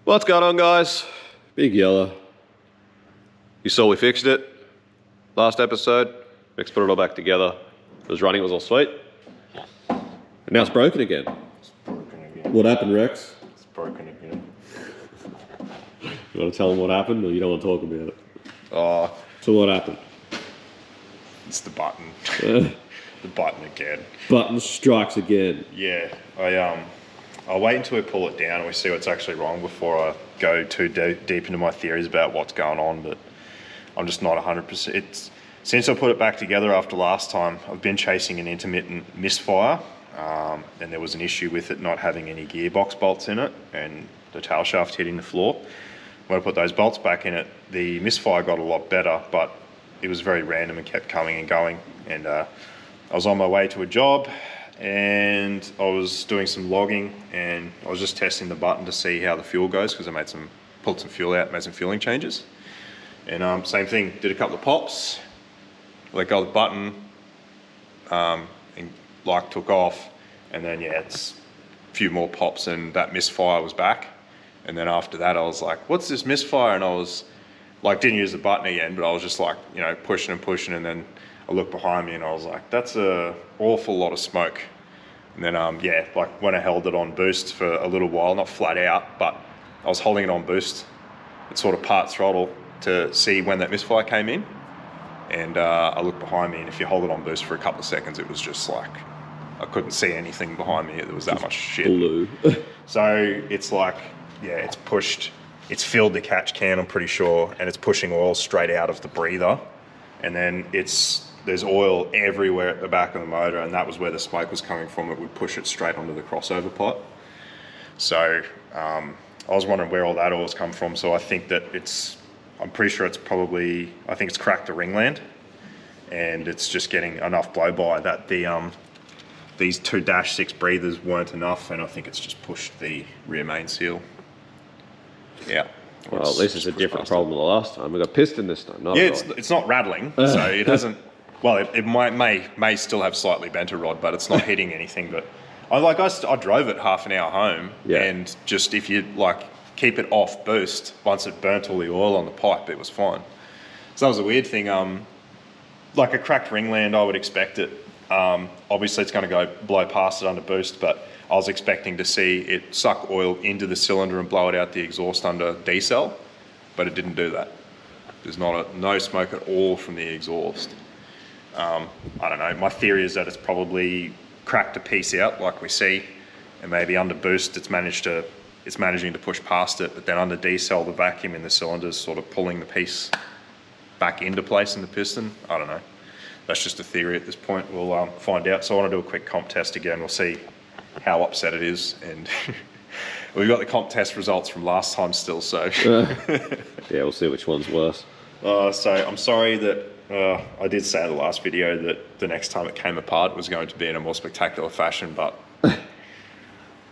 What's going on, guys? Big Yellow. You saw we fixed it last episode. Next, put it all back together. It was running, it was all sweet. And now it's broken again. It's broken again. What happened, Rex? It's broken again. You want to tell them what happened, or you don't want to talk about it? Oh, So what happened? it's the button. The button again. Button strikes again. Yeah, I'll wait until we pull it down and we see what's actually wrong before I go too deep into my theories about what's going on, but I'm just not 100%. Since I put it back together after last time, I've been chasing an intermittent misfire, and there was an issue with it not having any gearbox bolts in it and the tail shaft hitting the floor. When I put those bolts back in it, the misfire got a lot better, but it was very random and kept coming and going. And I was on my way to a job, and I was doing some logging, and I was just testing the button to see how the fuel goes, because I pulled some fuel out, made some fueling changes. And same thing, did a couple of pops, let go of the button, and like took off, and then yeah, it's a few more pops and that misfire was back. And then after that I was like, what's this misfire? And I was like, didn't use the button again, but I was just like, you know, pushing and pushing, and then I looked behind me and I was like, that's an awful lot of smoke. And then, yeah, like when I held it on boost for a little while, not flat out, but I was holding it on boost, it's sort of part throttle to see when that misfire came in. And I looked behind me, and if you hold it on boost for a couple of seconds, it was just like, I couldn't see anything behind me. There was that much shit. Blue. So it's like, yeah, it's filled the catch can, I'm pretty sure, and it's pushing oil straight out of the breather. And then there's oil everywhere at the back of the motor, and that was where the smoke was coming from. It would push it straight onto the crossover pot. So I was wondering where all that oil's come from. So I think that I'm pretty sure it's cracked the ringland, and it's just getting enough blow by that these 2-6 breathers weren't enough, and I think it's just pushed the rear main seal. Yeah. Well, at least it's a different problem than the last time. We got piston this time. Yeah, it's not rattling, so it hasn't. Well, it may still have slightly bent a rod, but it's not hitting anything. But I drove it half an hour home, yeah. And just if you like keep it off boost, once it burnt all the oil on the pipe, it was fine. So that was a weird thing. Like a cracked ringland, I would expect it. Obviously, it's going to blow past it under boost, but I was expecting to see it suck oil into the cylinder and blow it out the exhaust under decel, but it didn't do that. There's no smoke at all from the exhaust. I don't know, my theory is that it's probably cracked a piece out like we see, and maybe under boost it's managing to push past it, but then under decel the vacuum in the cylinder is sort of pulling the piece back into place in the piston. I don't know. That's just a theory at this point. We'll find out. So I want to do a quick comp test again. We'll see how upset it is, and we've got the comp test results from last time still, so yeah, we'll see which one's worse. So I'm sorry that I did say in the last video that the next time it came apart was going to be in a more spectacular fashion, but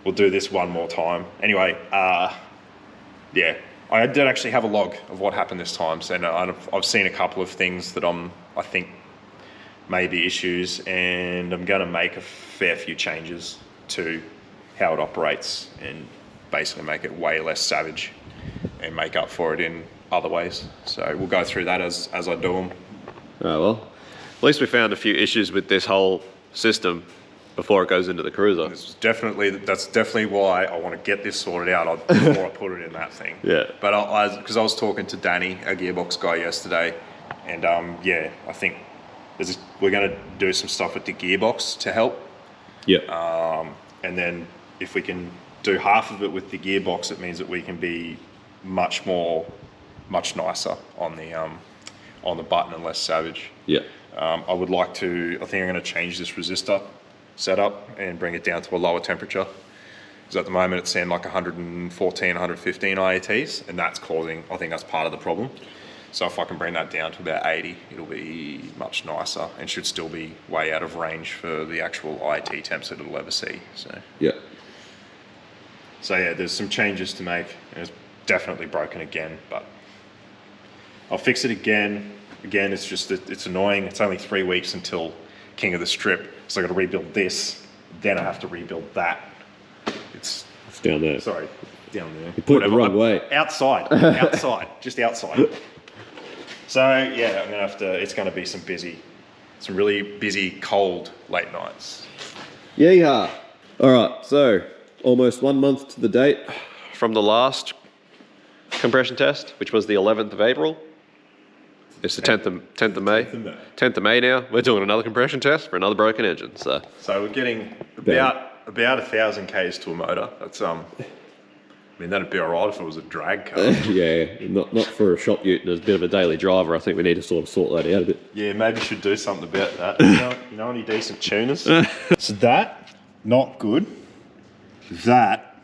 we'll do this one more time. Anyway, yeah, I did actually have a log of what happened this time, so I've seen a couple of things that I think may be issues, and I'm going to make a fair few changes to how it operates and basically make it way less savage and make up for it in other ways. So we'll go through that as I do them. Oh, well, at least we found a few issues with this whole system before it goes into the cruiser. That's definitely why I want to get this sorted out before I put it in that thing. Yeah. But because I was talking to Danny, a gearbox guy, yesterday, and yeah, I think we're going to do some stuff with the gearbox to help. Yeah. And then if we can do half of it with the gearbox, it means that we can be much nicer on the button and less savage. Yeah. I think I'm going to change this resistor setup and bring it down to a lower temperature. Because at the moment it's saying like 114, 115 IATs, and that's I think that's part of the problem. So if I can bring that down to about 80, it'll be much nicer and should still be way out of range for the actual IAT temps that it'll ever see. So yeah. So yeah, there's some changes to make, and it's definitely broken again, but I'll fix it again. Again, it's annoying. It's only 3 weeks until King of the Strip, so I've got to rebuild this, then I have to rebuild that. It's down there. Sorry. down there. You put it the wrong way. Outside, just outside. So yeah, I'm gonna have to. It's gonna be some really busy, cold late nights. Yeah. All right. So almost 1 month to the date from the last compression test, which was the 11th of April. It's the 10th of May. 10th of May now. We're doing another compression test for another broken engine. So we're getting about 1,000 k's to a motor. That's I mean, that'd be alright if it was a drag car. Yeah, not for a shop ute and as a bit of a daily driver. I think we need to sort that out a bit. Yeah, maybe should do something about that. You know any decent tuners? So that, not good. That,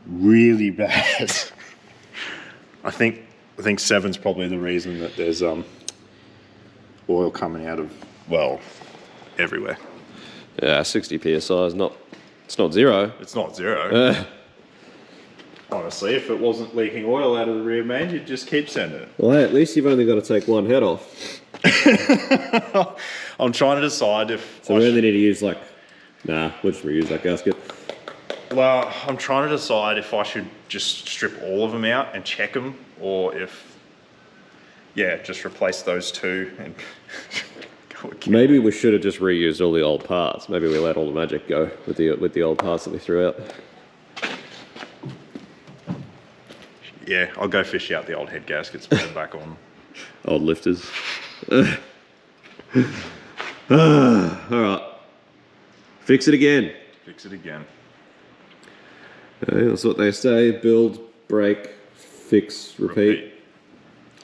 really bad. I think 7's probably the reason that there's oil coming out of, well, everywhere. Yeah, 60 psi is not. It's not zero. It's not zero. Honestly, if it wasn't leaking oil out of the rear main, you'd just keep sending it. Well, hey, at least you've only got to take one head off. I'm trying to decide if. So we only need to use we'll just reuse that gasket. Well, I'm trying to decide if I should just strip all of them out and check them, or if, just replace those two and go again. Maybe we should have just reused all the old parts. Maybe we let all the magic go with the old parts that we threw out. Yeah, I'll go fish out the old head gaskets, put them back on. Old lifters. Alright. Fix it again. Fix it again. That's what they say. Build, break, fix, repeat.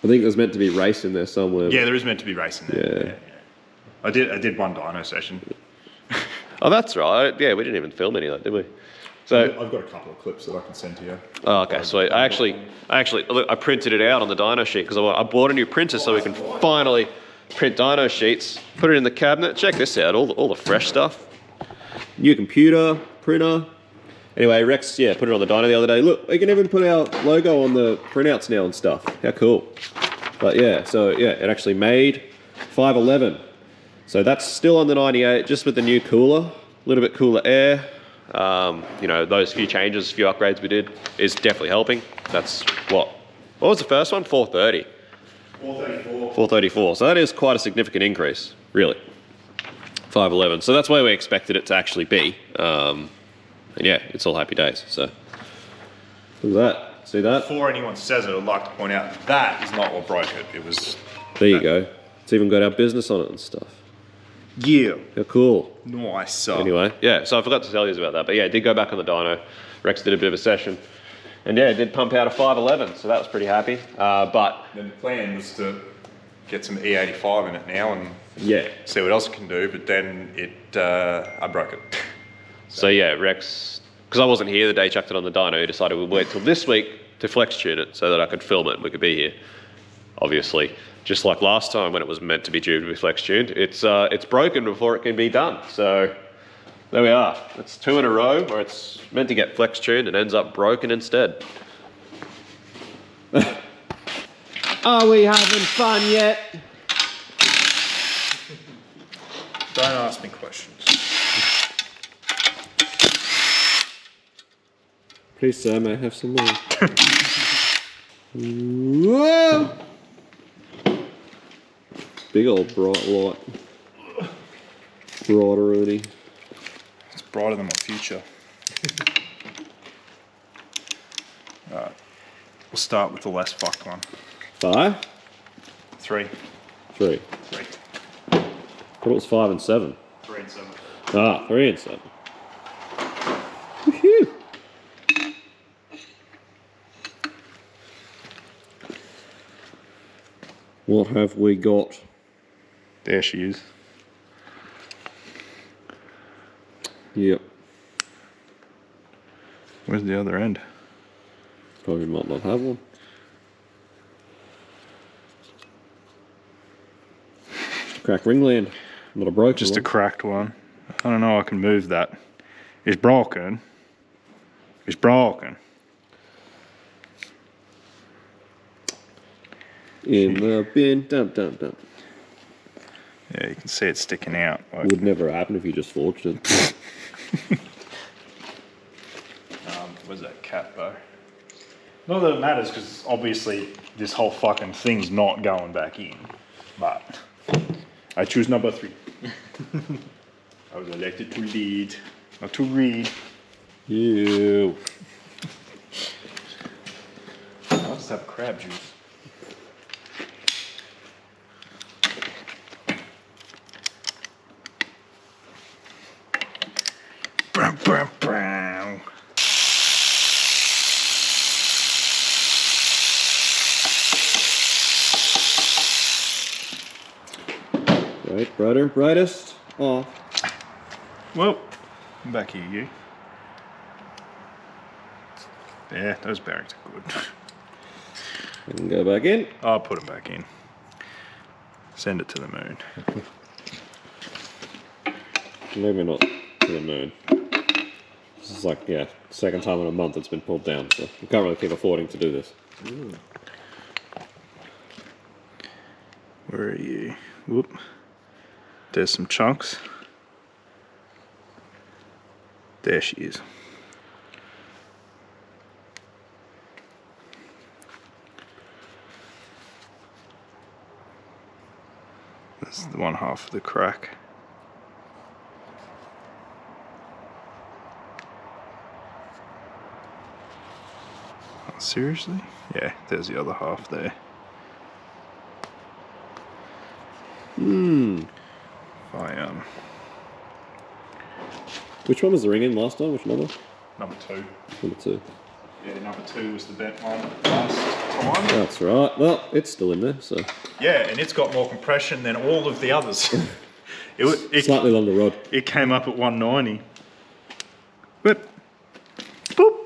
I think there's meant to be race in there somewhere. Yeah, there is meant to be race in there. Yeah. I did one dyno session. Oh, that's right. Yeah, we didn't even film any of that, did we? So I've got a couple of clips that I can send to you. Oh, okay, sweet. I actually, look, I printed it out on the dyno sheet because I bought a new printer so we can finally print dyno sheets. Put it in the cabinet. Check this out, all the fresh stuff. New computer, printer. Anyway, Rex, put it on the dyno the other day. Look, we can even put our logo on the printouts now and stuff. How cool. But it actually made 511. So that's still on the 98, just with the new cooler, a little bit cooler air. Those few changes, few upgrades we did is definitely helping. That's what was the first one? 430. 434. 434. So that is quite a significant increase, really. 511. So that's where we expected it to actually be. It's all happy days. So look at that. See that? Before anyone says it, I'd like to point out that is not what broke it. It was. There you go. It's even got our business on it and stuff. Yeah. How cool. Nice. Anyway, so I forgot to tell you about that, but it did go back on the dyno. Rex did a bit of a session, and it did pump out a 511, so that was pretty happy. But then the plan was to get some E85 in it now and see what else it can do, but then I broke it. So Rex, because I wasn't here the day he chucked it on the dyno, he decided we'd wait till this week to flex tune it so that I could film it and we could be here. Obviously, just like last time when it was meant to be due to be flex tuned, it's broken before it can be done. So there we are. It's 2 in a row where it's meant to get flex tuned and ends up broken instead. Are we having fun yet? Don't ask me questions. Please, sir, may I have some more? Whoa! Big old bright light. Brighter, Rudy. It's brighter than my future. Alright. We'll start with the less fucked one. 5? 3. 3. 3. I thought it was 5 and 7. 3 and 7. 3 and 7. Woohoo! What have we got? There she is. Yep. Where's the other end? Probably might not have one. Cracked ringland. Not a broken Just one. a cracked one. I don't know, I can move that. It's broken. It's broken. In the bin. Dump, dump, dump. Yeah, you can see it sticking out. Like, Would never happen if you just forged it. Where's that cat though? Not that it matters, because obviously this whole fucking thing's not going back in. But I choose number 3. I was elected to lead, not to read. You. I'll just have crab juice. Brum, brum, brum. Right, brighter, brightest. Oh. Well, I'm back here, you. Yeah, those bearings are good. I can go back in. I'll put them back in. Send it to the moon. Maybe not to the moon. This is like, yeah, second time in a month it's been pulled down, so we can't really keep affording to do this. Ooh. Where are you? Whoop. There's some chunks. There she is. That's the one half of the crack. Oh, seriously? Yeah, there's the other half there. Which one was the ring in last time? Which number? Number 2. Number 2. Yeah, number 2 was the bent one last time. That's right. Well, it's still in there, so. Yeah, and it's got more compression than all of the others. it Slightly longer rod. It came up at 190. But, boop.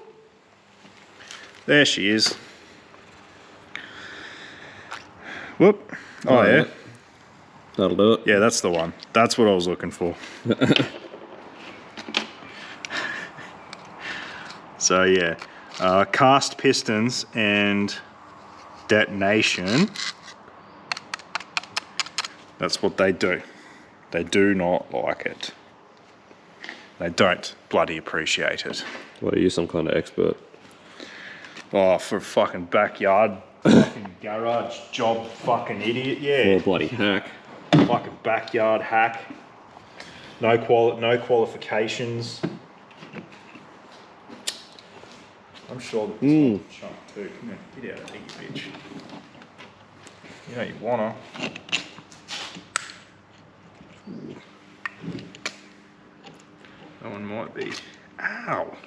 There she is. Whoop. Oh, yeah. That'll do it. Yeah, that's the one. That's what I was looking for. So, yeah. Cast pistons and detonation. That's what they do. They do not like it. They don't bloody appreciate it. What, are you some kind of expert? Oh, for fucking backyard, fucking garage job fucking idiot, yeah. Or bloody hack. Fucking backyard hack. No qualifications. I'm sure that this one's a chunk too. Come on, get out of here, you bitch. You know you wanna. That one might be. Ow!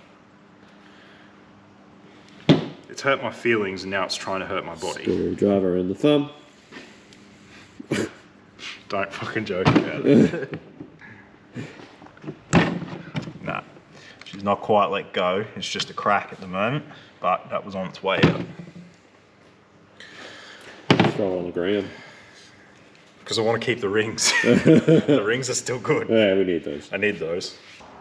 It's hurt my feelings and now it's trying to hurt my body. Screwdriver in the thumb. Don't fucking joke about it. Nah. She's not quite let go. It's just a crack at the moment, but that was on its way out. Throw it on the ground. Because I want to keep the rings. The rings are still good. Yeah, we need those. I need those.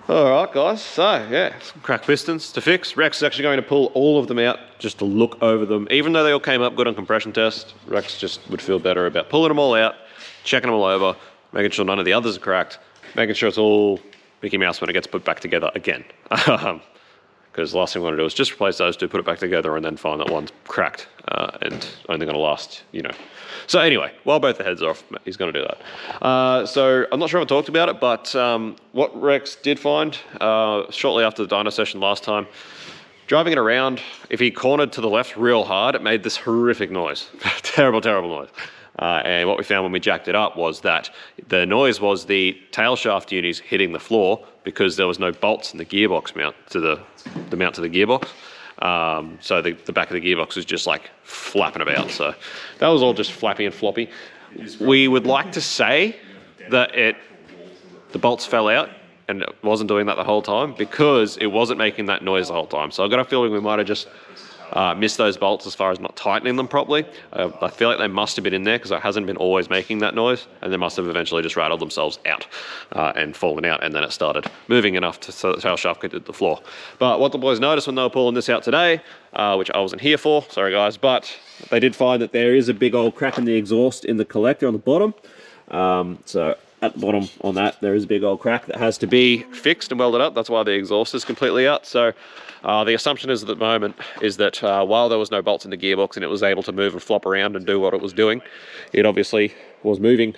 Alright guys, so yeah, some crack pistons to fix. Rex is actually going to pull all of them out just to look over them. Even though they all came up good on compression test, Rex just would feel better about pulling them all out, checking them all over, making sure none of the others are cracked, making sure it's all Mickey Mouse when it gets put back together again. Because the last thing we want to do is just replace those two, put it back together, and then find that one's cracked and only going to last, you know. So anyway, while both the heads are off, he's going to do that. So I'm not sure if I talked about it, but what Rex did find shortly after the dyno session last time, driving it around, if he cornered to the left real hard, it made this horrific noise. Terrible, terrible noise. And what we found when we jacked it up was that the noise was the tail shaft unis hitting the floor because there was no bolts in the gearbox mount to the mount to the gearbox. So the back of the gearbox was just like flapping about. So that was all just flappy and floppy. We would like to say that the bolts fell out and it wasn't doing that the whole time because it wasn't making that noise the whole time. So I've got a feeling we might have just missed those bolts as far as not tightening them properly. I feel like they must have been in there because it hasn't been always making that noise, and they must have eventually just rattled themselves out and fallen out, and then it started moving enough so the tail shaft could hit the floor. But what the boys noticed when they were pulling this out today, which I wasn't here for, sorry guys, but they did find that there is a big old crack in the exhaust in the collector on the bottom. So at the bottom on that, there is a big old crack that has to be fixed and welded up. That's why the exhaust is completely out. So the assumption is at the moment is that while there was no bolts in the gearbox and it was able to move and flop around and do what it was doing, it obviously was moving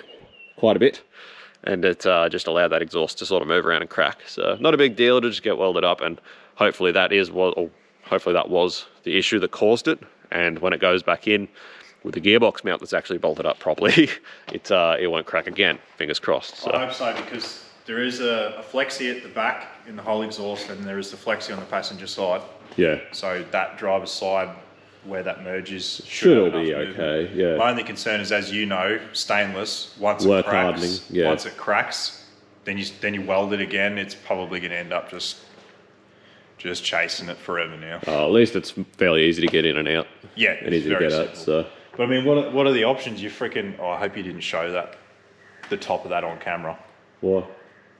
quite a bit, and it just allowed that exhaust to sort of move around and crack. So not a big deal to just get welded up, and hopefully that is hopefully that was the issue that caused it. And when it goes back in with the gearbox mount that's actually bolted up properly, it won't crack again. Fingers crossed. So. I hope so, because there is a flexi at the back in the whole exhaust, and there is the flexi on the passenger side. Yeah. So that driver's side where that merges should all be okay. Yeah. My only concern is, as you know, stainless. Once Work it cracks, hardening. Yeah. Once it cracks, then you weld it again. It's probably going to end up just chasing it forever now. At least it's fairly easy to get in and out. Yeah, and easy to get out. So. But I mean, what are the options? You freaking... Oh, I hope you didn't show the top of that on camera. What?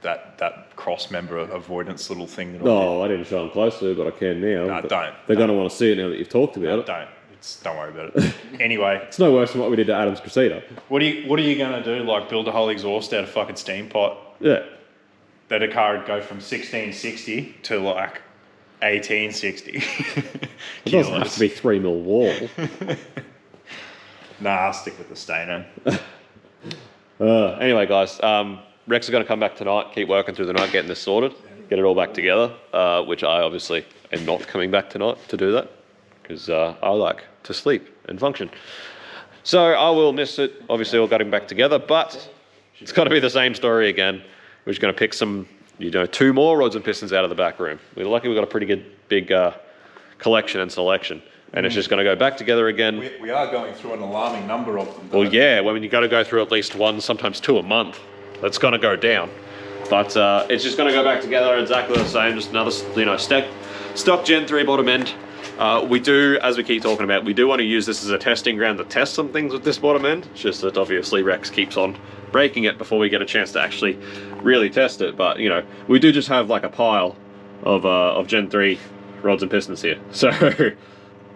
That cross member avoidance little thing. I didn't show them closely, but I can now. No, don't. They're going to want to see it now that you've talked about it. Don't worry about it. Anyway, it's no worse than what we did to Adam's Crusader. What are you going to do? Like build a whole exhaust out of fucking steam pot? Yeah. That a car would go from 1660 to like 1860. It doesn't have to be 3mm wall. Nah, I'll stick with the Dyno. Anyway, guys, Rex is going to come back tonight, keep working through the night, getting this sorted, get it all back together, which I obviously am not coming back tonight to do that, because I like to sleep and function. So I will miss it, obviously, all getting back together, but it's got to be the same story again. We're just going to pick some, 2 more rods and pistons out of the back room. We're lucky we've got a pretty good big collection and selection. And it's just going to go back together again. We are going through an alarming number of them. Well, yeah, when you got to go through at least 1, sometimes 2 a month, that's going to go down. But it's just going to go back together exactly the same, just another, stock Gen 3 bottom end. We do, as we keep talking about, we do want to use this as a testing ground to test some things with this bottom end. It's just that obviously Rex keeps on breaking it before we get a chance to actually really test it. But, we do just have like a pile of Gen 3 rods and pistons here. So...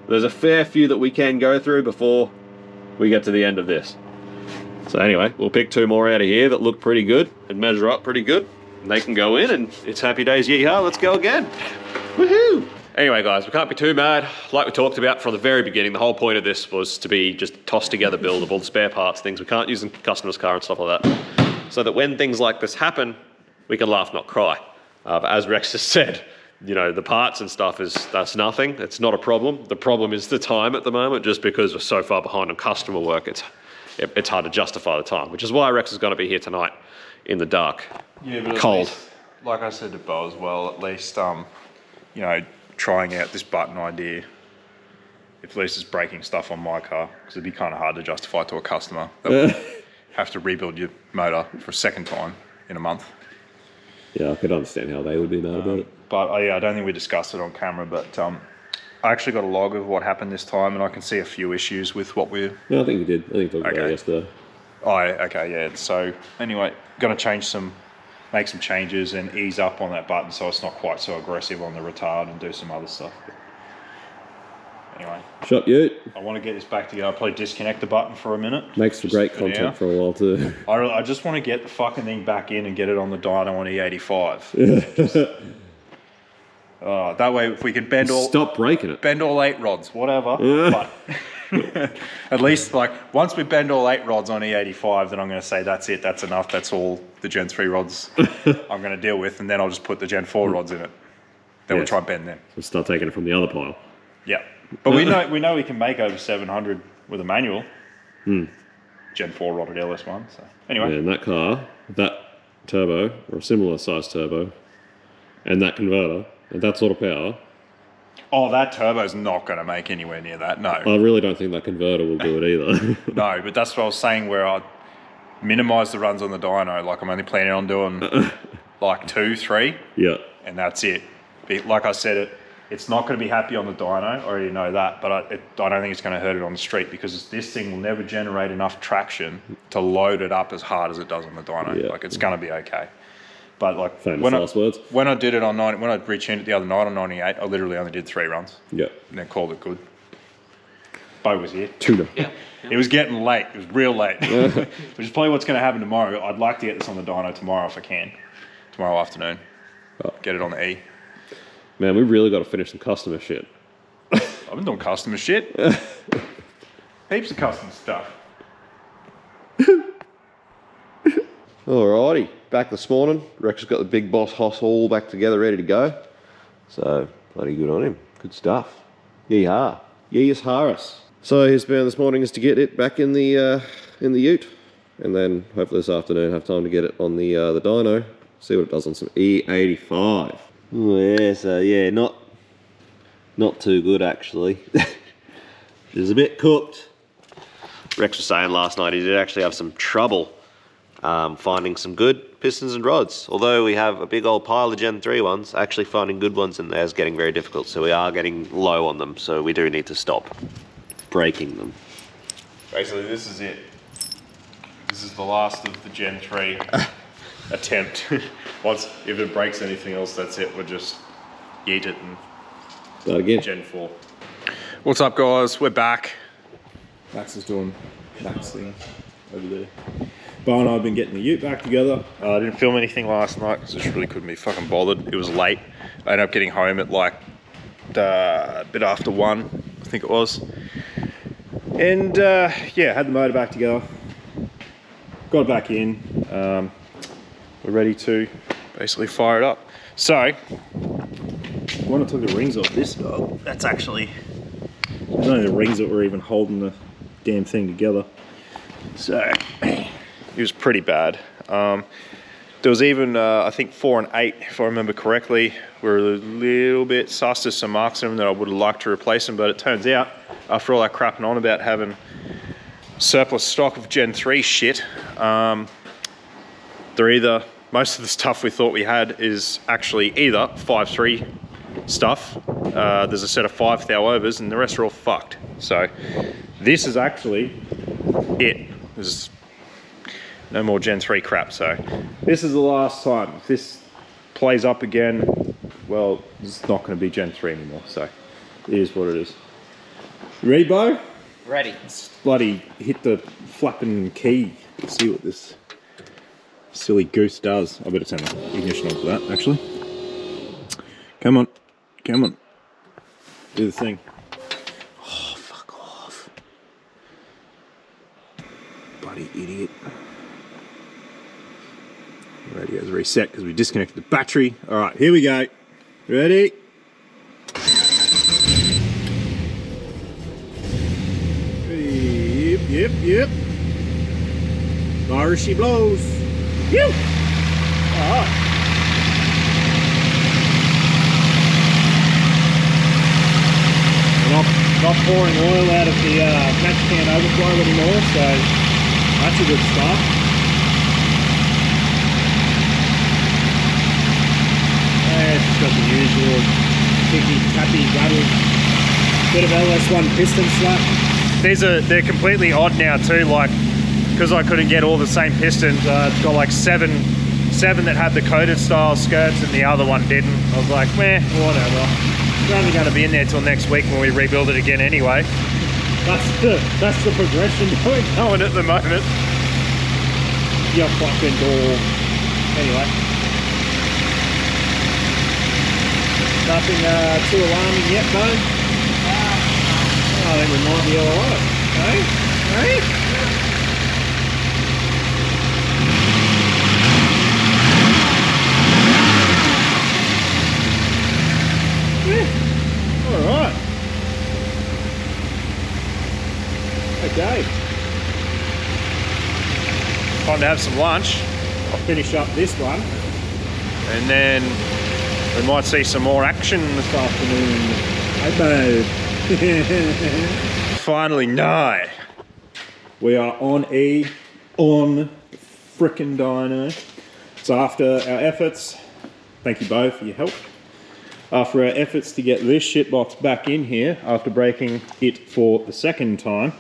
there's a fair few that we can go through before we get to the end of this. So anyway, we'll pick 2 more out of here that look pretty good and measure up pretty good. And they can go in, and it's happy days, yeehaw, let's go again. Woohoo! Anyway, guys, we can't be too mad. Like we talked about from the very beginning, the whole point of this was to be just tossed together build of all the spare parts, things we can't use in customer's car and stuff like that. So that when things like this happen, we can laugh, not cry. But as Rex has said, the parts and stuff that's nothing. It's not a problem. The problem is the time at the moment, just because we're so far behind on customer work. It's hard to justify the time, which is why Rex is going to be here tonight in the dark, but cold. Least, like I said to Bo as well, at least trying out this button idea. At least it's breaking stuff on my car, because it'd be kind of hard to justify to a customer that would have to rebuild your motor for a second time in a month. Yeah, I could understand how they would be mad about it. But I don't think we discussed it on camera, but I actually got a log of what happened this time, and I can see a few issues with what we're... No, I think you did. I think you talked about it yesterday. Okay, yeah. So anyway, going to make some changes and ease up on that button so it's not quite so aggressive on the retard, and do some other stuff. But anyway. Shot you. I want to get this back together. I'll probably disconnect the button for a minute. Makes for great content for a while too. I just want to get the fucking thing back in and get it on the dyno on E85. That way, if we can stop breaking it. Bend all 8 rods, whatever. But at least, once we bend all 8 rods on E85, then I'm going to say that's it, that's enough, that's all the Gen 3 rods I'm going to deal with, and then I'll just put the Gen 4 rods in it. Then we'll try and bend them. We'll start taking it from the other pile. Yeah, but we know we can make over 700 with a manual. Gen 4 rodded LS1. So anyway, yeah, in that car, that turbo or a similar size turbo, and that converter. And that sort of power. Oh, that turbo's not going to make anywhere near that, no. I really don't think that converter will do it either. No, but that's what I was saying, where I minimise the runs on the dyno. Like, I'm only planning on doing 2, 3. Yeah. And that's it. Like I said, it's not going to be happy on the dyno. I already know that. But I don't think it's going to hurt it on the street, because this thing will never generate enough traction to load it up as hard as it does on the dyno. Yeah. It's going to be okay. But famous last words. When I did it on when I retuned it the other night on 98, I literally only did 3 runs. Yeah. And then called it good. Bo was here. Tuna. Yeah. It was getting late. It was real late. Which is probably what's going to happen tomorrow. I'd like to get this on the dyno tomorrow if I can. Tomorrow afternoon. Get it on the E. Man, we really got to finish some customer shit. I've been doing customer shit. Heaps of custom stuff. Alrighty, back this morning. Rex has got the big boss hoss all back together, ready to go. So, bloody good on him. Good stuff. Yeehaw. Yeehaw Harris. So his plan this morning is to get it back in the ute, and then hopefully this afternoon have time to get it on the dyno. See what it does on some E85. Oh, yeah, so yeah, not too good actually. It's a bit cooked. Rex was saying last night he did actually have some trouble finding some good pistons and rods. Although we have a big old pile of Gen 3 ones, actually finding good ones in there is getting very difficult. So we are getting low on them, so we do need to stop breaking them. Basically, this is it. This is the last of the Gen 3 attempt. If it breaks anything else, that's it. We'll just yeet it and Start again. Gen 4. What's up, guys? We're back. Max is doing Max thing over there. Bo and I have been getting the ute back together. I didn't film anything last night because I just really couldn't be fucking bothered. It was late. I ended up getting home at like a bit after 1, I think it was. And yeah, had the motor back together. Got it back in. We're ready to basically fire it up. So, when I took the rings off this dog, that's actually, there's only the rings that were even holding the damn thing together. So, it was pretty bad. There was even, I think 4 and 8, if I remember correctly, were a little bit sus to some marks in them that I would have liked to replace them, but it turns out, after all that crapping on about having surplus stock of Gen 3 shit, they're either, most of the stuff we thought we had is actually either 5.3 stuff, there's a set of 5 thou-overs, and the rest are all fucked. So, this is actually it. There's no more Gen 3 crap, so this is the last time. If this plays up again, well, it's not going to be Gen 3 anymore, so it is what it is. You ready, Bo? Ready. Let's bloody hit the flapping key. Let's see what this silly goose does. I better turn the ignition on for that, actually. Come on. Come on. Do the thing. Oh, fuck off. Bloody idiot. Radio's reset because we disconnected the battery. Alright, here we go. Ready? Yep. There she blows. Phew! Alright. Not pouring oil out of the match can overflow anymore, so that's a good start. It's just got the usual ticky, tappy, rattle, bit of LS1 piston slap. They're completely odd now too, like, because I couldn't get all the same pistons, it's got like seven that had the coated style skirts and the other one didn't. I was like, meh, whatever. It's only going to be in there till next week when we rebuild it again anyway. That's the progression going at the moment. You fucking door. Anyway. Nothing too alarming yet, though. I think we might be alright. Hey? Alright. Okay. Time to have some lunch. I'll finish up this one. And then we might see some more action this afternoon. Hey, babe. Finally, no. We are on frickin' dyno. So after our efforts, thank you both for your help. After our efforts to get this shitbox back in here, after breaking it for the second time,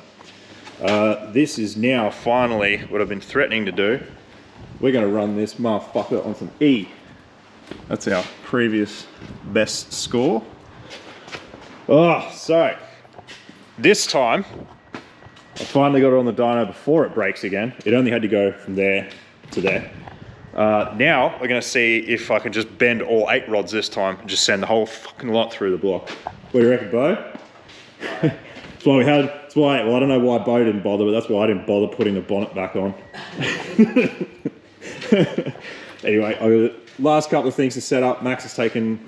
this is now finally what I've been threatening to do. We're gonna run this motherfucker on some E. That's our previous best score. Oh, so This time, I finally got it on the dyno before it breaks again. It only had to go from there to there. Now we're gonna see if I can just bend all 8 rods this time and just send the whole fucking lot through the block. What do you reckon, Bo? That's why we had, that's why, well, I don't know why Bo didn't bother, but that's why I didn't bother putting the bonnet back on. Anyway, last couple of things to set up. Max has taken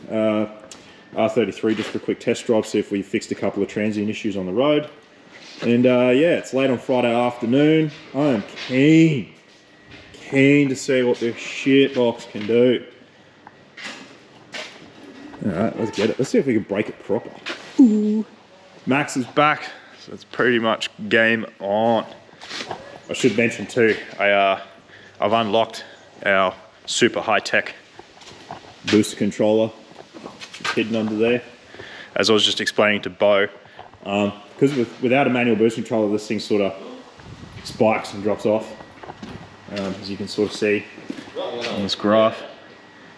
R33 just for a quick test drive, see if we fixed a couple of transient issues on the road. And yeah, it's late on Friday afternoon. I am keen to see what this shit box can do. All right, let's get it. Let's see if we can break it proper. Ooh. Max is back, so it's pretty much game on. I should mention too, I've unlocked our super high-tech booster controller. It's hidden under there. As I was just explaining to Bo, because without a manual booster controller, this thing sort of spikes and drops off, as you can sort of see on this graph.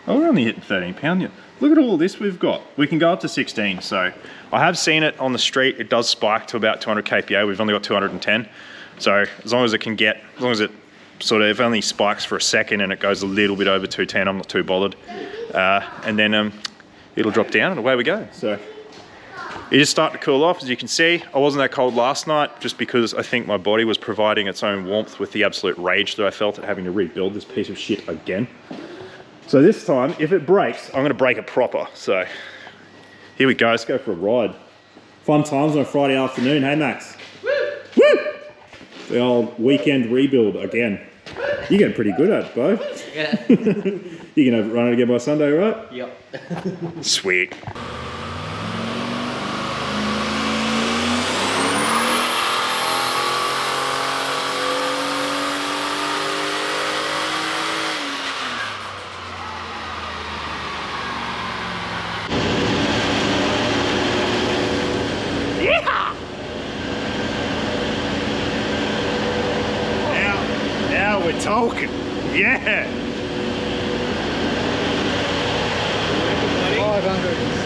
Oh, we're only hitting 13 pound yet. Look at all this we've got. We can go up to 16, so I have seen it on the street. It does spike to about 200 kPa. We've only got 210. So as long as it can get, as long as it sort of, if it only spikes for a second and it goes a little bit over 210, I'm not too bothered. And then it'll drop down and away we go. So it is starting to cool off, as you can see. I wasn't that cold last night just because I think my body was providing its own warmth with the absolute rage that I felt at having to rebuild this piece of shit again. So this time, if it breaks, I'm gonna break it proper. So here we go, let's go for a ride. Fun times on a Friday afternoon, hey Max? Woo! Woo! The old weekend rebuild again. You're getting pretty good at it, Bo. Yeah. You're gonna run it again by Sunday, right? Yep. Sweet. Now we're talking. Yeah. 560.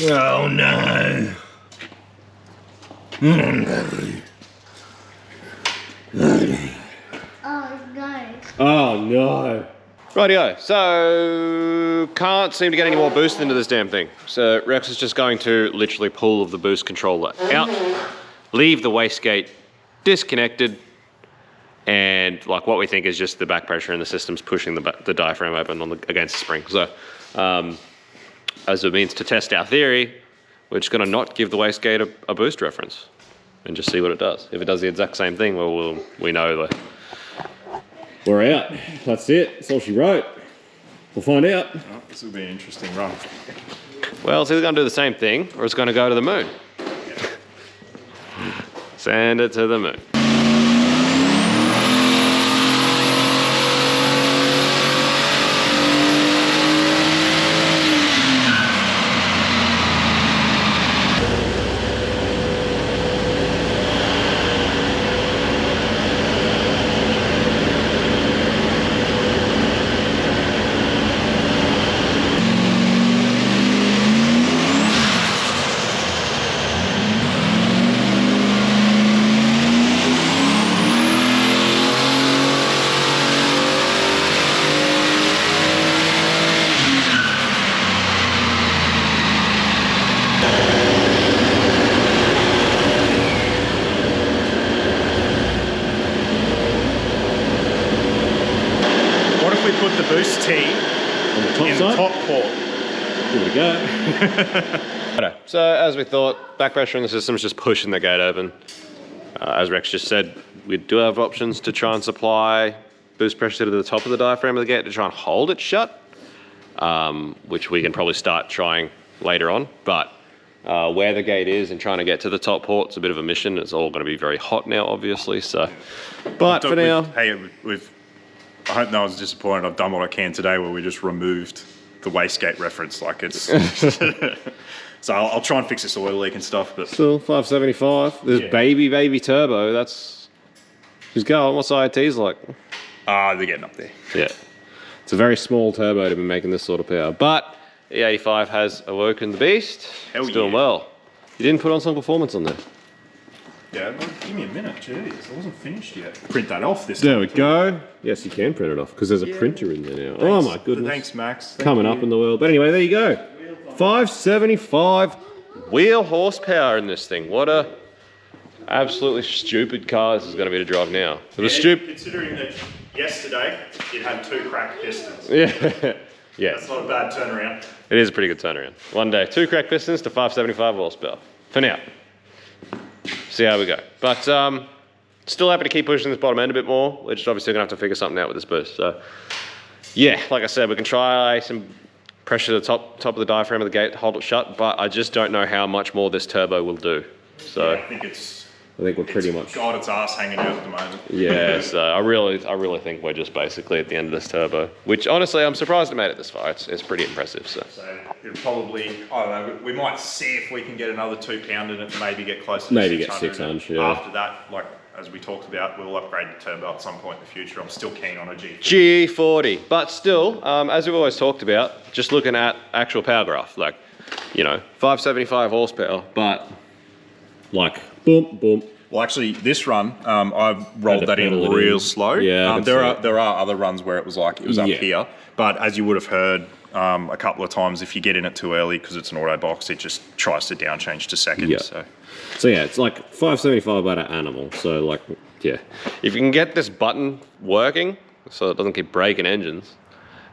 Oh no. Oh no. Oh no. Rightio, so can't seem to get any more boost into this damn thing. So Rex is just going to literally pull the boost controller out, leave the wastegate disconnected, and like what we think is just the back pressure in the system's pushing the diaphragm open on against the spring. So as a means to test our theory, we're just going to not give the wastegate a boost reference and just see what it does. If it does the exact same thing, well, we know that we're out. That's it. That's all she wrote. We'll find out. Oh, this will be an interesting run. Well, it's either going to do the same thing or it's going to go to the moon. Send it to the moon. Put the boost tee On the top in side? the top port. Give it a go. So as we thought, back pressure in the system is just pushing the gate open. As Rex just said, we do have options to try and supply boost pressure to the top of the diaphragm of the gate to try and hold it shut, which we can probably start trying later on. But where the gate is and trying to get to the top port, it's a bit of a mission. It's all going to be very hot now, obviously. So, but for now, hey, I hope no one's disappointed. I've done what I can today, where we just removed the wastegate reference. Like it's, so I'll try and fix this oil leak and stuff. But still 575. There's baby turbo. That's who's going. What's IoT's like? they're getting up there. Yeah, it's a very small turbo to be making this sort of power. But E85 has awoken the beast. Hell it's doing yeah. well. You didn't put onsong performance on there. Yeah, well, give me a minute. Jeez, I wasn't finished yet. Print that off this There time. we go. Yes, you can print it off because there's a printer in there now. Oh my goodness. Thanks, Max. Coming up in the world. But anyway, there you go. 575 wheel horsepower in this thing. What a absolutely stupid car this is going to be to drive now. It was stupid. Considering that yesterday it had 2 cracked pistons. Yeah. Yeah. That's not a bad turnaround. It is a pretty good turnaround. One day, 2 cracked pistons to 575 horsepower. For now. See how we go. But still happy to keep pushing this bottom end a bit more. We're just obviously going to have to figure something out with this boost. So yeah, like I said, we can try some pressure to the top of the diaphragm of the gate to hold it shut, but I just don't know how much more this turbo will do. So Yeah, I think we're pretty much got its ass hanging out at the moment. yeah. So I really think we're just basically at the end of this turbo, which honestly I'm surprised it made it this far. It's pretty impressive. So It'll probably, I don't know, we might see if we can get another 2 pound in it, maybe get closer to Maybe get 600. 600, yeah. After that, like as we talked about, we'll upgrade the turbo at some point in the future. I'm still keen on a G40. G40, but still, as we've always talked about, just looking at actual power graph, like, you know, 575 horsepower, but like boom, boom. Well, actually, this run, I rolled that in pedal it real in. slow. Yeah, there are other runs where it was like, it was up Yeah. here. But as you would have heard a couple of times, if you get in it too early, because it's an auto box, it just tries to down change to second. Yeah. So yeah, it's like 575 by an animal. So like, yeah. If you can get this button working so it doesn't keep breaking engines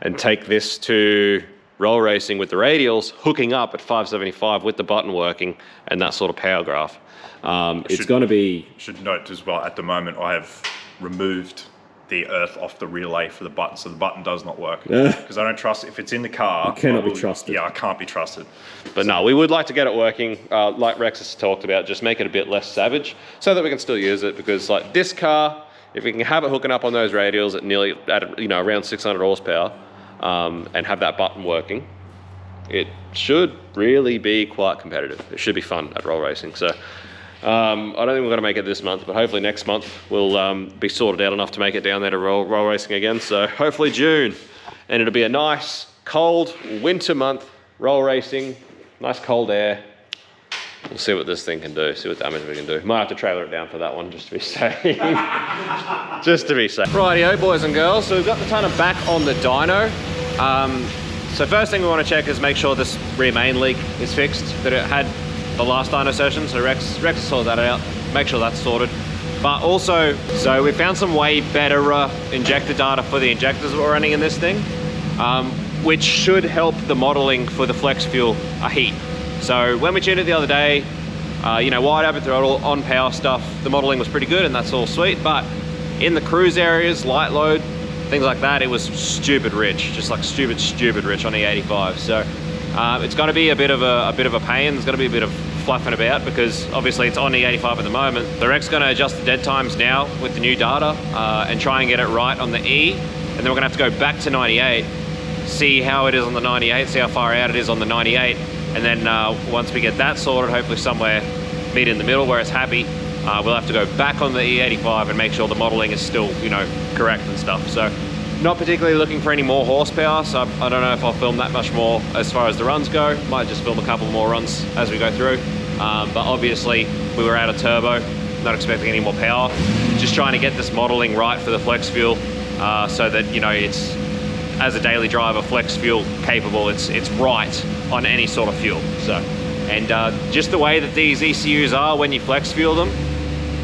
and take this to roll racing with the radials, hooking up at 575 with the button working and that sort of power graph, it's going to be... Should note as well, at the moment, I have removed the earth off the relay for the button, so the button does not work. Because I don't trust it. If it's in the car... It cannot be trusted. Yeah, I can't be trusted. But no, we would like to get it working, like Rex has talked about, just make it a bit less savage so that we can still use it, because like this car, if we can have it hooking up on those radials at around 600 horsepower and have that button working, it should really be quite competitive. It should be fun at roll racing. So I don't think we're going to make it this month, but hopefully next month we'll be sorted out enough to make it down there to roll racing again. So hopefully June, and it'll be a nice cold winter month, roll racing, nice cold air, We'll see what this thing can do, see what damage we can do. Might have to trailer it down for that one just to be safe. Just to be safe. Rightio, boys and girls, so we've got the tonner back on the dyno. So first thing we want to check is make sure this rear main leak is fixed, that it had the last dyno session, so Rex sorted that out, make sure that's sorted. But also, so we found some way better injector data for the injectors that we're running in this thing, which should help the modeling for the flex fuel a heap. So when we tuned it the other day, you know, wide open throttle, on power stuff, the modeling was pretty good and that's all sweet, but in the cruise areas, light load, things like that, it was stupid rich, just like stupid rich on E85. So it's going to be a bit of a pain. There's going to be a bit of fluffing about because obviously it's on E85 at the moment. The Rec's going to adjust the dead times now with the new data and try and get it right on the E, and then we're going to have to go back to 98, see how it is on the 98, see how far out it is on the 98, and then once we get that sorted, hopefully somewhere meet in the middle where it's happy, we'll have to go back on the E85 and make sure the modeling is still, you know, correct and stuff. So not particularly looking for any more horsepower, so I don't know if I'll film that much more as far as the runs go. Might just film a couple more runs as we go through. But obviously we were out of turbo, not expecting any more power. Just trying to get this modeling right for the flex fuel so that, you know, it's, as a daily driver, flex fuel capable, it's right on any sort of fuel. So, and just the way that these ECUs are when you flex fuel them,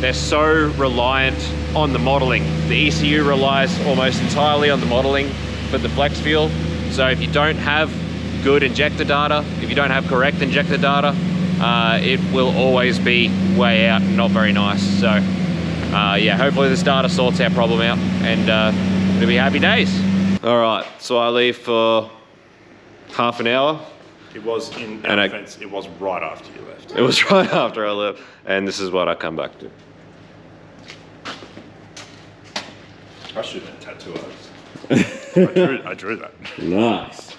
they're so reliant on the modeling. The ECU relies almost entirely on the modeling for the flex fuel. So if you don't have good injector data, if you don't have correct injector data, it will always be way out and not very nice. So yeah, hopefully this data sorts our problem out and it'll be happy days. All right, so I leave for half an hour. It was, in our defense, it was right after you left. It was right after I left, and this is what I come back to. I should have been a tattoo artist. I drew that. Nice.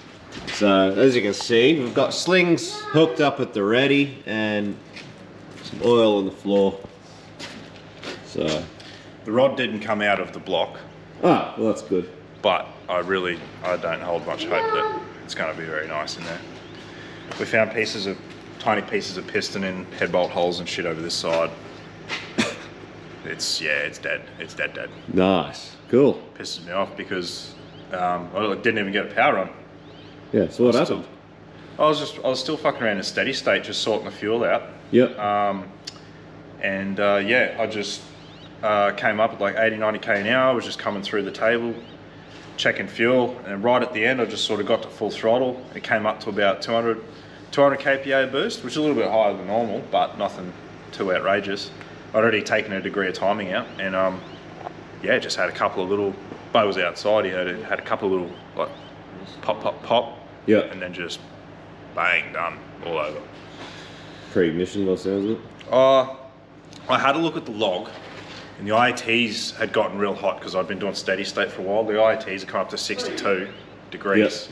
So as you can see, we've got slings hooked up at the ready and some oil on the floor. So The rod didn't come out of the block, well that's good. but I don't hold much hope that it's going to be very nice in there. We found tiny pieces of piston in head bolt holes and shit over this side. It's dead. It's dead. Nice. Cool. Pisses me off because I didn't even get a power on. Yeah, so what happened? I was still fucking around in steady state, just sorting the fuel out. Yep. Yeah, I just came up at like 80-90k an hour. I was just coming through the table, checking fuel, and right at the end I just sort of got to full throttle. It came up to about 200 kPa boost, which is a little bit higher than normal, but nothing too outrageous. I'd already taken a degree of timing out, and yeah, just had a couple of little, Bo was outside, he had a couple of little like pop, Yeah. and then just bang, done, all over. Pre-ignition by the sounds of it. I had a look at the log, and the IATs had gotten real hot because I'd been doing steady state for a while. The IATs had come up to 62 degrees,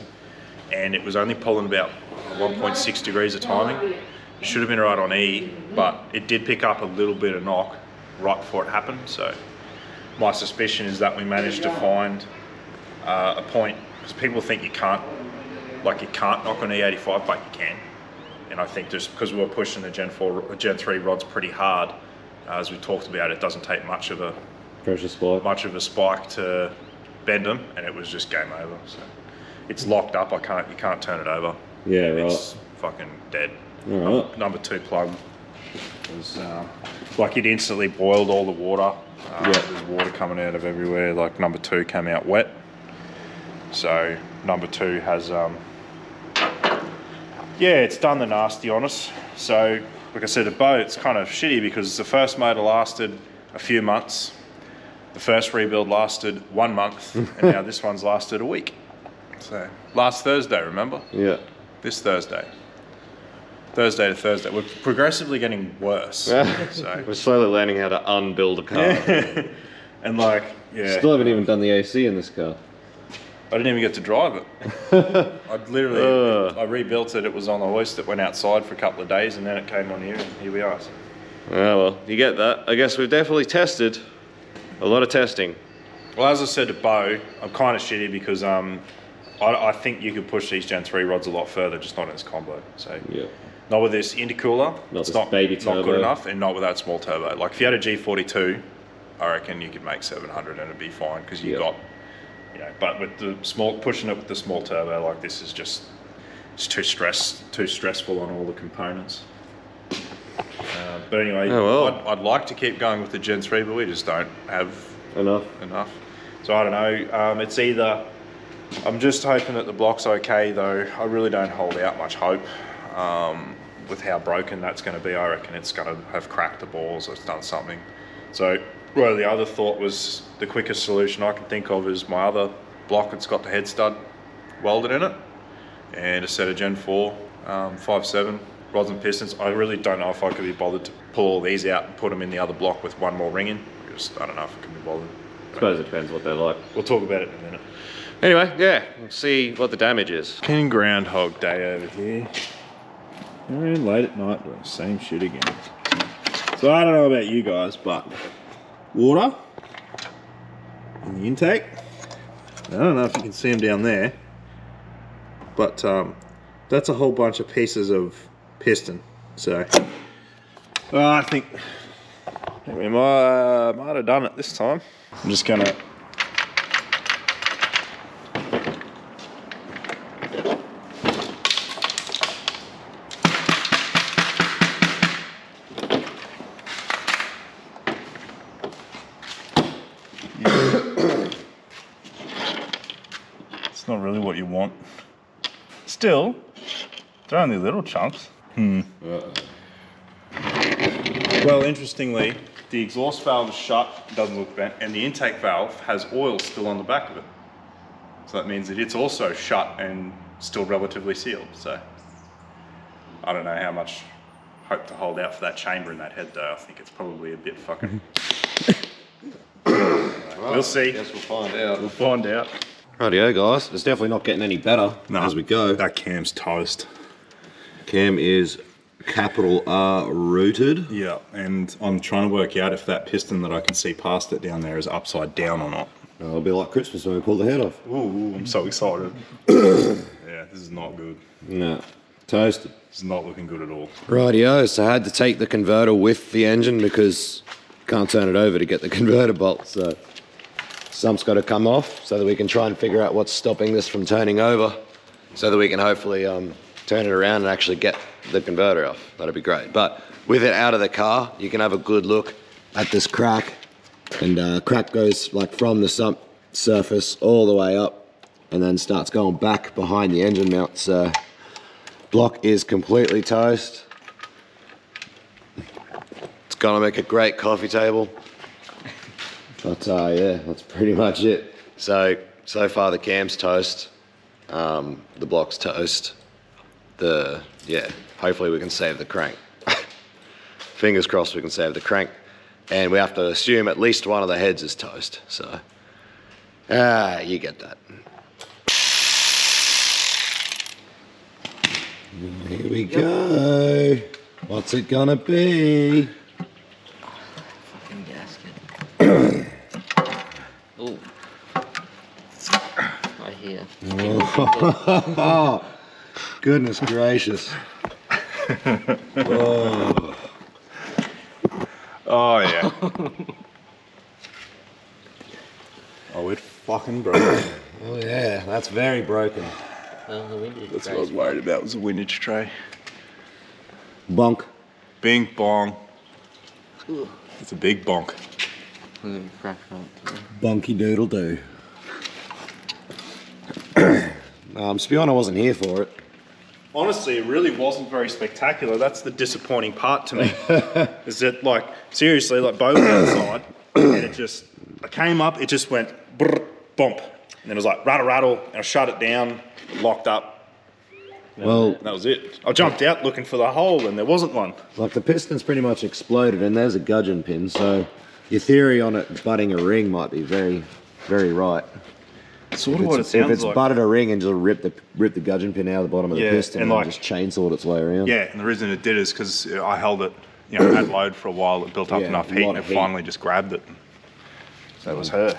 and it was only pulling about 1.6 degrees of timing. It should have been right on E, but it did pick up a little bit of knock right before it happened. So my suspicion is that we managed to find a point, because people think you can't knock on E85, but you can. And I think just because we were pushing the Gen 3 rods pretty hard, as we talked about, it doesn't take much of a spike to bend them, and it was just game over. So it's locked up. You can't turn it over. Yeah, right. It's fucking dead. All right. Number 2 plug was like it instantly boiled all the water. There's water coming out of everywhere. Like number 2 came out wet. So number 2 has yeah, it's done the nasty on us. So like I said, the boat, it's kind of shitty because the first motor lasted a few months. The first rebuild lasted 1 month, and now this one's lasted a week. So last Thursday, remember? Yeah. This Thursday. Thursday to Thursday. We're progressively getting worse. So We're slowly learning how to unbuild a car. and like, yeah. Still haven't even done the AC in this car. I didn't even get to drive it. I rebuilt it. It was on the hoist. It went outside for a couple of days, and then it came on here, and here we are. So. Well, you get that. I guess we've definitely tested. A lot of testing. Well, as I said to Bo, I'm kind of shitty because I think you could push these Gen 3 rods a lot further, just not in this combo. So Yeah. Not with this intercooler. Not it's this not baby not turbo. good enough, and not with that small turbo. Like if you had a G42, I reckon you could make 700 and it'd be fine because you got, you know. But with the small, pushing it with the small turbo like this is just, it's too stressful on all the components. But anyway, I'd like to keep going with the Gen 3, but we just don't have enough. So I don't know. It's either, I'm just hoping that the block's okay though. I really don't hold out much hope with how broken that's going to be. I reckon it's going to have cracked the balls or it's done something. So well, the other thought was the quickest solution I can think of is my other block that's got the head stud welded in it and a set of Gen 4 5.7 rods and pistons. I really don't know if I could be bothered to pull all these out and put them in the other block with one more ring in. I don't know if I can be bothered. I suppose it depends what they're like. We'll talk about it in a minute. Anyway, yeah, we'll see what the damage is. King Groundhog Day over here. We're in late at night doing the same shit again. So I don't know about you guys, but water in the intake. I don't know if you can see them down there, but that's a whole bunch of pieces of piston. So I think we might have done it this time. I'm just gonna it's not really what you want. Still, they're only little chunks. Well, interestingly, the exhaust valve is shut, doesn't look bent, and the intake valve has oil still on the back of it. So that means that it's also shut and still relatively sealed. So I don't know how much hope to hold out for that chamber in that head though. I think it's probably a bit fucking... We'll see. Guess we'll find out. We'll find out. Rightio, guys. It's definitely not getting any better as we go. That cam's toast. Cam is capital R rooted. Yeah, and I'm trying to work out if that piston that I can see past it down there is upside down or not. It'll be like Christmas when we pull the head off. Ooh, I'm so excited. Yeah, this is not good. No, toasted. This is not looking good at all. Rightio, so I had to take the converter with the engine because can't turn it over to get the converter bolt, so some's got to come off so that we can try and figure out what's stopping this from turning over so that we can hopefully turn it around and actually get the converter off. That'd be great. But with it out of the car, you can have a good look at this crack, and crack goes like from the surface all the way up and then starts going back behind the engine mount. So block is completely toast. It's gonna make a great coffee table. But yeah, that's pretty much it. So far the cam's toast, the block's toast. Hopefully we can save the crank. Fingers crossed we can save the crank. And we have to assume at least one of the heads is toast, so. You get that. Here we go. What's it gonna be? Fucking gasket. Ooh. Right here. Oh, goodness gracious. Oh. Oh yeah. Oh, it fucking broke. Oh yeah, that's very broken. Well, the windage That's what I was worried about, was a windage tray. Bonk. Bing bong. It's a big bonk. Bonky doodle doo. To be honest, I wasn't here for it. Honestly, it really wasn't very spectacular. That's the disappointing part to me. Is that, like, seriously, like, Bo was outside, and it just, I came up, it just went brrr, bump. And then it was like, rattle, rattle, and I shut it down, locked up. Well, that was it. I jumped out looking for the hole, and there wasn't one. like the piston's pretty much exploded, and there's a gudgeon pin, so your theory on it butting a ring might be very, very right. Sort of what it sounds like. If it's butted a ring and just ripped the gudgeon pin out of the bottom of the piston and like, just chainsawed its way around. Yeah, and the reason it did is because I held it, you know, at load for a while. It built up enough heat, and it finally just grabbed it. So it was her.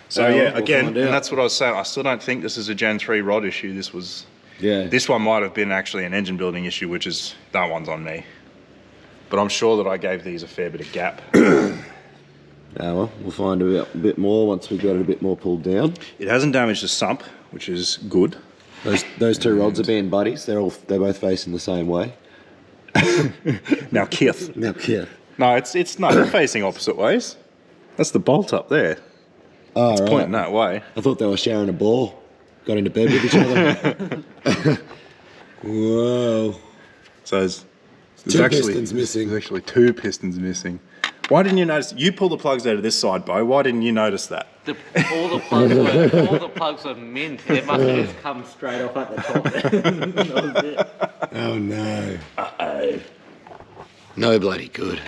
So yeah, again, and that's what I was saying. I still don't think this is a Gen 3 rod issue. This was Yeah. This one might have been actually an engine building issue, which is, that one's on me. But I'm sure that I gave these a fair bit of gap. Well, we'll find a bit more once we've got it a bit more pulled down. It hasn't damaged the sump, which is good. Those two rods are being buddies. They're both facing the same way. Now Kith. Yeah. No, it's not. They're facing opposite ways. That's the bolt up there. Oh, It's right. pointing that way. I thought they were sharing a ball. Got into bed with each other. Whoa. So there's Two pistons missing. There's actually 2 pistons missing. Why didn't you notice? You pull the plugs out of this side, Bo. Why didn't you notice that? All the plugs were mint. It must have just come straight off at the top. That was it. Oh no. Uh-oh. No bloody good.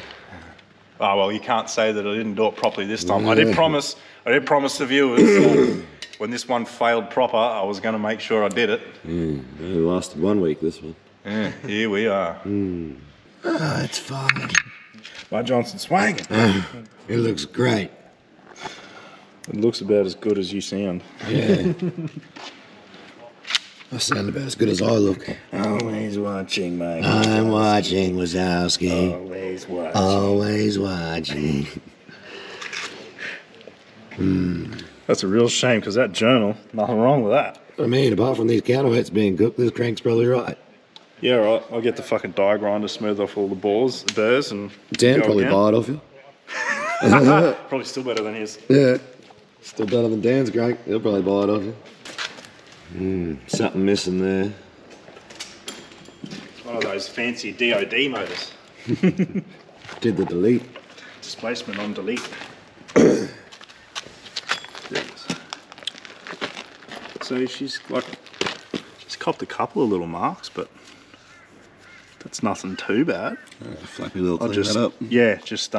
Oh well, you can't say that I didn't do it properly this time. I did promise the viewers when this one failed proper, I was going to make sure I did it. It lasted 1 week, this one. Yeah, here we are. Oh, it's fine. Bud Johnson swanging. It looks great. It looks about as good as you sound. Yeah. I sound about as good as I look. Always watching, mate. I'm watching, Wazowski. Always watching. Always watching. That's a real shame because that journal, nothing wrong with that. I mean, apart from these counterweights being cooked, this crank's probably right. Yeah, right. I'll get the fucking die grinder, smooth off all the burrs, and Dan go probably again. buy it off you. Probably still better than his. Yeah. Still better than Dan's crank. He'll probably buy it off you. Something missing there. One of those fancy DOD motors. Did the delete. Displacement on delete. There it is. So she's copped a couple of little marks, but that's nothing too bad. Flappy little I'll clean just, that up. yeah, just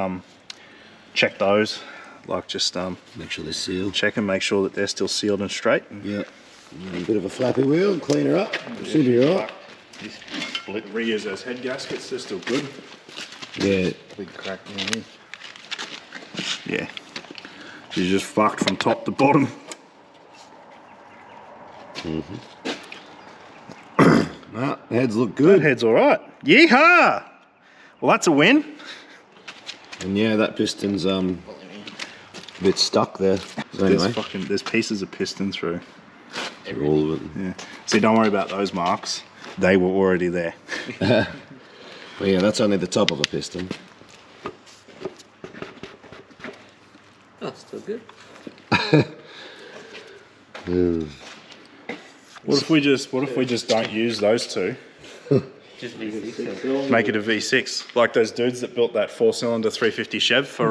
check those. Just Make sure they're sealed. check and make sure that they're still sealed and straight. Yeah. A bit of a flappy wheel, clean her up. Should be alright. Reuse those head gaskets, they're still good. Yeah. Big crack in here. Yeah. She's just fucked from top to bottom. Nah, heads look That good. head's alright. Yeehaw! Well, that's a win. And yeah, that piston's a bit stuck there. So anyway, There's pieces of piston through. through all of it. Yeah. See, don't worry about those marks. They were already there. But yeah, that's only the top of a piston. Oh, still good. What if we just don't use those two? Just V6. Make it a V6, like those dudes that built that 4-cylinder 350 Chev for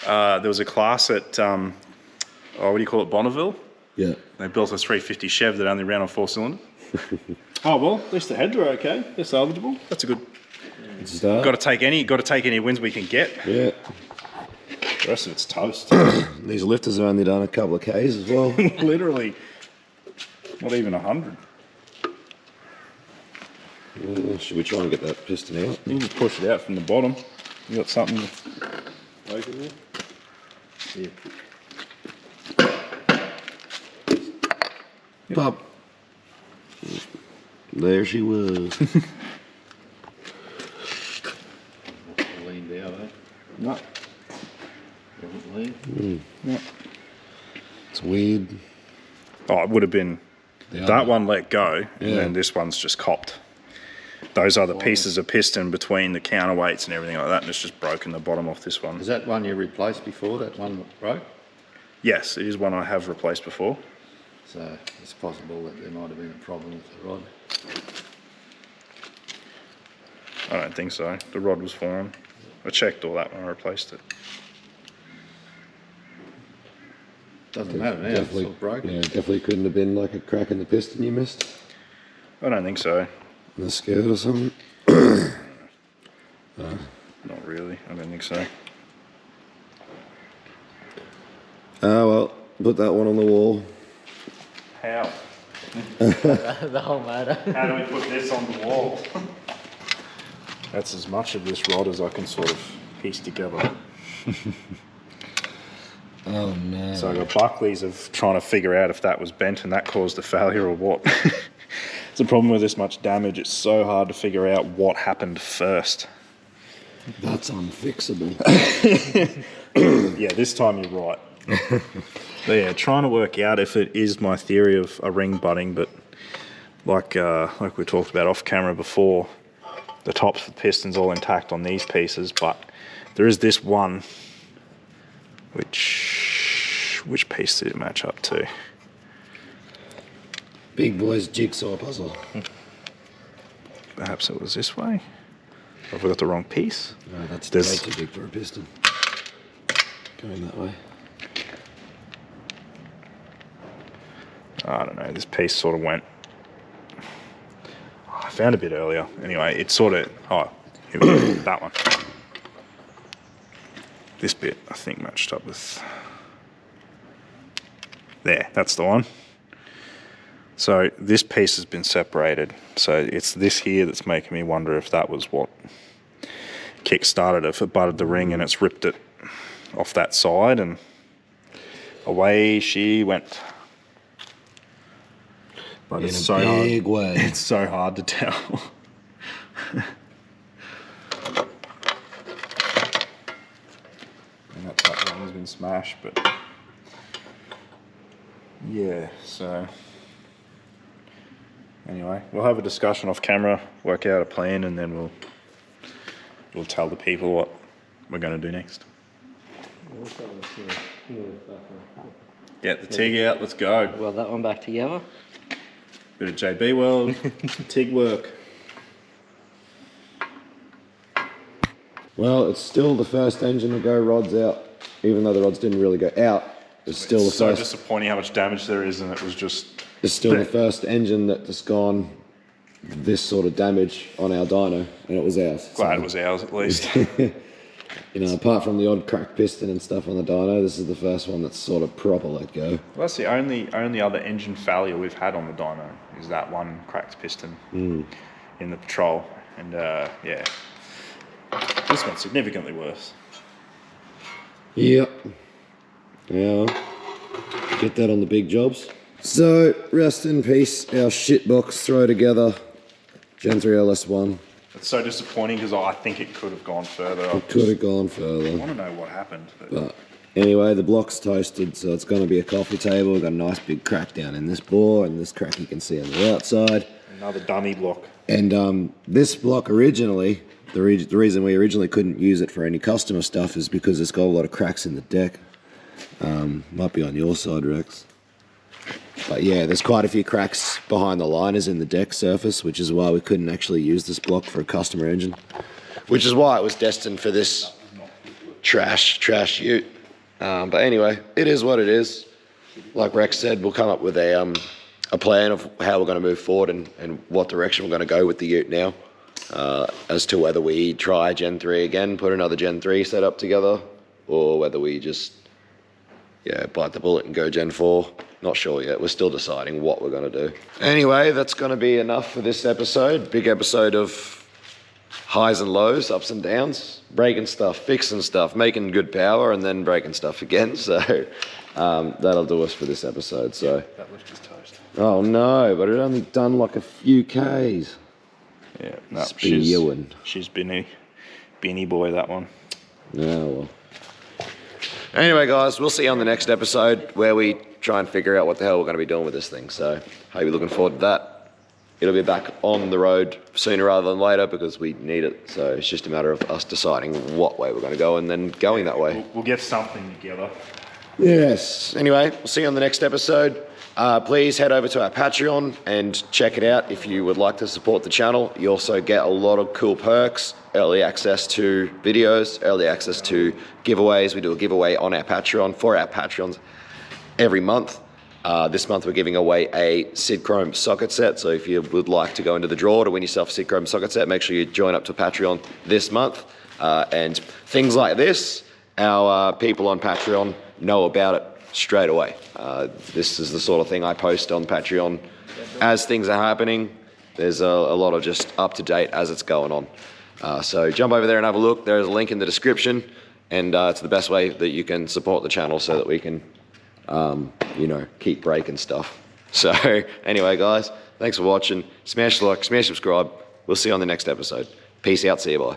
there was a class at what do you call it, Bonneville? Yeah. They built a 350 Chev that only ran on 4-cylinder. Oh well, at least the heads are okay. They're salvageable. That's a good. It's a start. Got to take any wins we can get. Yeah. The rest of it's toast. These lifters have only done a couple of Ks as well. Literally, not even 100. Should we try and get that piston out? You can just push it out from the bottom. You got something open there? Yeah. Pop. There she was. Lean down, eh? No. Doesn't lean. No. It's weird. Oh, it would have been that one let go, and Yeah. then this one's just copped. Those are the pieces of piston between the counterweights and everything like that, and it's just broken the bottom off this one. Is that one you replaced before, that one that broke? Yes, it is one I have replaced before. So it's possible that there might have been a problem with the rod. I don't think so. The rod was fine. I checked all that when I replaced it. Doesn't matter now, it's all broken. Yeah, definitely couldn't have been like a crack in the piston you missed. I don't think so. In the skirt or something. Not really. I don't think so. Oh well, put that one on the wall. How? The whole matter. How do we put this on the wall? That's as much of this rod as I can sort of piece together. Oh no. So I got Buckley's of trying to figure out if that was bent and that caused the failure or what. It's a problem with this much damage. It's so hard to figure out what happened first. That's unfixable. Yeah, this time you're right. But yeah, trying to work out if it is my theory of a ring butting, but like we talked about off camera before, the tops of the piston's all intact on these pieces, but there is this one, which piece did it match up to? Big boy's jigsaw puzzle. Perhaps it was this way. Have we got the wrong piece? No, that's way too big for a piston. Going that way. I don't know, this piece sort of went... I found a bit earlier. Anyway, it sort of... Oh, here we go, that one. This bit, I think, matched up with... There, that's the one. So this piece has been separated. So it's this here that's making me wonder if that was what kick-started it, if it butted the ring and it's ripped it off that side, and away she went. But it's so big way. It's so hard to tell. And that top one has been smashed, but yeah, so anyway, we'll have a discussion off camera, work out a plan, and then we'll tell the people what we're going to do next. Get the TIG out, let's go. Weld that one back together. Bit of JB weld, TIG work. Well, it's still the first engine to go rods out, even though the rods didn't really go out. It's still It's the so first. disappointing how much damage there is, and it was just... It's still the first engine that has gone this sort of damage on our dyno, and it was ours. Glad it was ours at least. You know, apart from the odd cracked piston and stuff on the dyno, this is the first one that's sort of proper let go. Well, that's the only other engine failure we've had on the dyno, is that one cracked piston in the patrol. And yeah, this one's significantly worse. Yep. Yeah. Get that on the big jobs. So, rest in peace, our shitbox throw together Gen 3 LS1. It's so disappointing because I think it could have gone further. It could have gone further. I want to know what happened. But anyway, the block's toasted, so it's going to be a coffee table. We've got a nice big crack down in this bore, and this crack you can see on the outside. Another dummy block. And this block originally, the reason we originally couldn't use it for any customer stuff is because it's got a lot of cracks in the deck. Might be on your side, Rex. But yeah, there's quite a few cracks behind the liners in the deck surface, which is why we couldn't actually use this block for a customer engine. Which is why it was destined for this trash ute. But anyway, it is what it is. Like Rex said, we'll come up with a plan of how we're going to move forward and what direction we're going to go with the ute now. As to whether we try Gen 3 again, put another Gen 3 setup together, or whether we just bite the bullet and go Gen 4. Not sure yet. We're still deciding what we're going to do. Anyway, that's going to be enough for this episode. Big episode of highs and lows, ups and downs, breaking stuff, fixing stuff, making good power, and then breaking stuff again. So that'll do us for this episode. So That lift is toast. oh no, but it only done like a few Ks. Yeah, no, Spewing. she's Beanie boy, that one. Yeah, well. Anyway, guys, we'll see you on the next episode where we try and figure out what the hell we're going to be doing with this thing. So, hope you're looking forward to that. It'll be back on the road sooner rather than later because we need it. So, it's just a matter of us deciding what way we're going to go and then going that way. We'll get something together. Yes. Anyway, we'll see you on the next episode. Please head over to our Patreon and check it out if you would like to support the channel. You also get a lot of cool perks, early access to videos, early access to giveaways. We do a giveaway on our Patreon for our Patreons every month. This month we're giving away a Sid Chrome socket set. So if you would like to go into the draw to win yourself a Sid Chrome socket set, make sure you join up to Patreon this month. And things like this, our people on Patreon know about it straight away. This is the sort of thing I post on Patreon as things are happening. There's a lot of just up to date as it's going on. So jump over there and have a look. There's a link in the description, and it's the best way that you can support the channel so that we can, keep breaking stuff. So anyway, guys, Thanks for watching. Smash like, smash subscribe. We'll see you on the next episode. Peace out. See you. Bye.